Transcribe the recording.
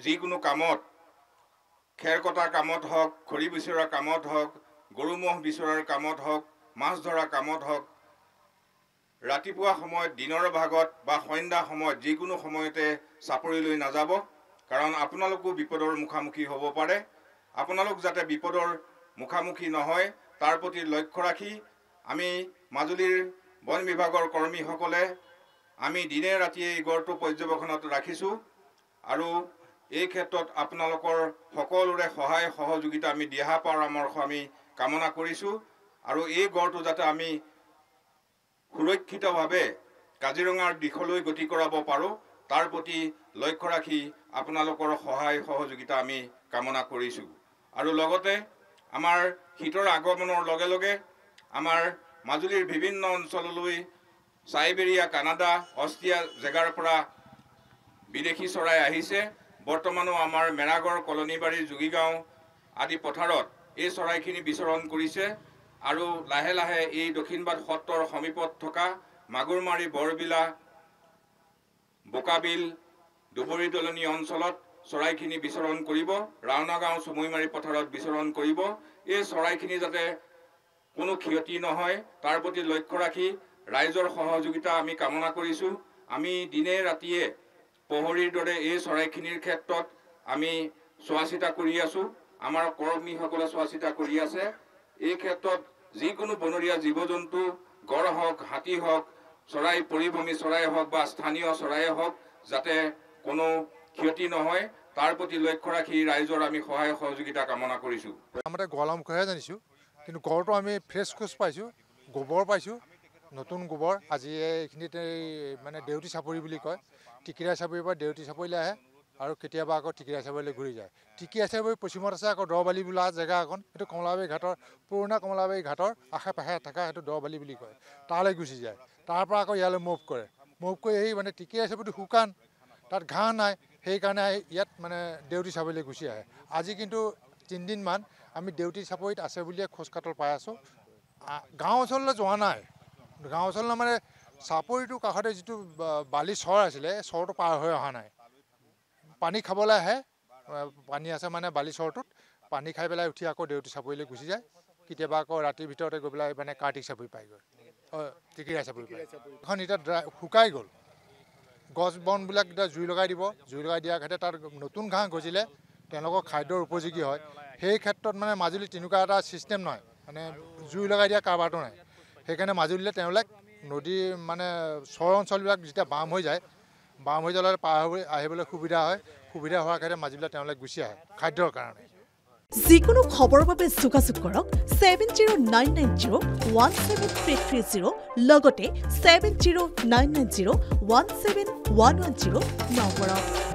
যিকোনো কামত খেৰ কটাৰ কামত হওক, খৰি বিচৰাৰ কামত হওক, গৰু ম'হ বিচৰাৰ কামত হওক, মাছ ধৰা কামত হওক, ৰাতিপুৱা সময়ত, দিনৰ ভাগত বা সন্ধ্যা সময়ত যিকোনো সময়তে চাপৰিলৈ নাযাব, কাৰণ আপোনালোকো বিপদৰ মুখামুখি হ'ব পাৰে। আপোনালোক যাতে বিপদৰ মুখামুখি নহয় তাৰ প্ৰতি লক্ষ্য ৰাখি আমি মাজুলীৰ বন বিভাগৰ কৰ্মীসকলে আমি দিনে ৰাতিয়ে এই গড়টো পৰ্যবেক্ষণত ৰাখিছোঁ আৰু এই ক্ষেত্ৰত আপোনালোকৰ সকলোৰে সহায় সহযোগিতা আমি দিহা পৰামৰ্শ আমি কামনা কৰিছোঁ আৰু এই গড়টো যাতে আমি সুৰক্ষিতভাৱে কাজিৰঙাৰ দিশলৈ গতি কৰাব পাৰোঁ তাৰ প্ৰতি লক্ষ্য ৰাখি আপোনালোকৰ সহায় সহযোগিতা আমি কামনা কৰিছোঁ। আৰু লগতে আমাৰ শীতৰ আগমনৰ লগে লগে আমাৰ মাজুলীৰ বিভিন্ন অঞ্চললৈ চাইবেৰিয়া, কানাডা, অষ্ট্ৰিয়া জেগাৰ পৰা বিদেশী চৰাই আহিছে। বৰ্তমানো আমাৰ মেৰাগড়, কলনীবাৰী, যোগীগাঁও আদি পথাৰত এই চৰাইখিনি বিচৰণ কৰিছে আৰু লাহে লাহে এই দক্ষিণবাট সত্ৰৰ সমীপত থকা মাগুৰমাৰী, বৰবিলা, বোকাবিল, দুবৰি দলনি অঞ্চলত চৰাইখিনি বিচৰণ কৰিব। ৰাওনাগাঁও, চুমৈমাৰী পথাৰত বিচৰণ কৰিব। এই চৰাইখিনি যাতে কোনো ক্ষতি নহয় তাৰ প্ৰতি লক্ষ্য ৰাখি ৰাইজৰ সহযোগিতা আমি কামনা কৰিছোঁ। আমি দিনে ৰাতিয়ে প্ৰহৰীৰ দৰে এই চৰাইখিনিৰ ক্ষেত্ৰত আমি চোৱা চিতা কৰি আছোঁ। আমাৰ কৰ্মীসকলে চোৱা চিতা কৰি আছে। এই ক্ষেত্ৰত যিকোনো বনৰীয়া জীৱ জন্তু, গড় হওক, হাতী হওক, চৰাই পৰিভ্ৰমী চৰাই হওক বা স্থানীয় চৰাইয়ে হওক যাতে কোনো ক্ষতি নহয় তাৰ প্ৰতি লক্ষ্য ৰাখি ৰাইজৰ আমি সহায় সহযোগিতা কামনা কৰিছোঁ। আমাৰ গলা মুখেহে জানিছোঁ, কিন্তু গড়টো আমি ফ্ৰেছ খোজ পাইছোঁ, গোবৰ পাইছোঁ, নতুন গোবৰ। আজি এইখিনিতে মানে দেউতী চাপৰি বুলি কয়, টিকিৰা চাপৰিৰ পৰা দেউতী চাপৰিলৈ আহে আৰু কেতিয়াবা আকৌ টিকিৰা চাপৰিলৈ ঘূৰি যায়। টিকিৰা চাপৰি পশ্চিমত আছে আকৌ দবালি বোলা জেগা এখন, সেইটো কমলাবাৰী ঘাটৰ পুৰণা কমলাবাৰী ঘাটৰ আশে পাশে থকা সেইটো দবালি বুলি কয়। তালৈ গুচি যায়, তাৰ পৰা আকৌ ইয়ালৈ মুভ কৰে। মুভ কৰি আহি মানে টিকিৰা চাপৰিটো শুকান, তাত ঘাঁহ নাই, সেইকাৰণে ইয়াত মানে দেউতী চাপৰিলৈ গুচি আহে। আজি কিন্তু 3 দিনমান আমি দেউতী চাপৰিত আছে বুলিয়ে খোজ কাটল পাই আছোঁ। গাঁও অঞ্চললৈ যোৱা নাই। গাঁও অঞ্চললৈ মানে চাপৰিটোৰ কাষতে যিটো বালি চৰ আছিলে, চৰটো পাৰ হৈ অহা নাই। পানী খাবলৈ আহে, পানী আছে মানে বালি চৰটোত, পানী খাই পেলাই উঠি আকৌ দেউতী চাপৰিলৈ গুচি যায়। কেতিয়াবা আকৌ ৰাতিৰ ভিতৰতে গৈ পেলাই মানে কাৰ্তিক চাপৰি পায়গৈ, টিকিৰা চাপৰি পায়। এখন এতিয়া শুকাই গ'ল। গছ বনবিলাক এতিয়া জুই লগাই দিব, জুই লগাই দিয়াৰ ক্ষেত্ৰত তাত নতুন ঘাঁহ গজিলে তেওঁলোকৰ খাদ্যৰ উপযোগী হয়। সেই ক্ষেত্ৰত মানে মাজুলীত তেনেকুৱা এটা ছিষ্টেম নহয়, মানে জুই লগাই দিয়া কাৰবাৰটো নাই। সেইকাৰণে মাজুলীলৈ তেওঁলোক নদী মানে চৰ অঞ্চলবিলাক যেতিয়া বাম হৈ যায়, বাম হৈ যালে পাৰ হৈ আহিবলৈ সুবিধা হয়। সুবিধা হোৱাৰ ক্ষেত্ৰত মাজুলীলৈ তেওঁলোক গুচি আহে খাদ্যৰ কাৰণে। যিকোনো খবৰৰ বাবে যোগাযোগ কৰক 7099017330 লগতে 7099017110 নম্বৰত।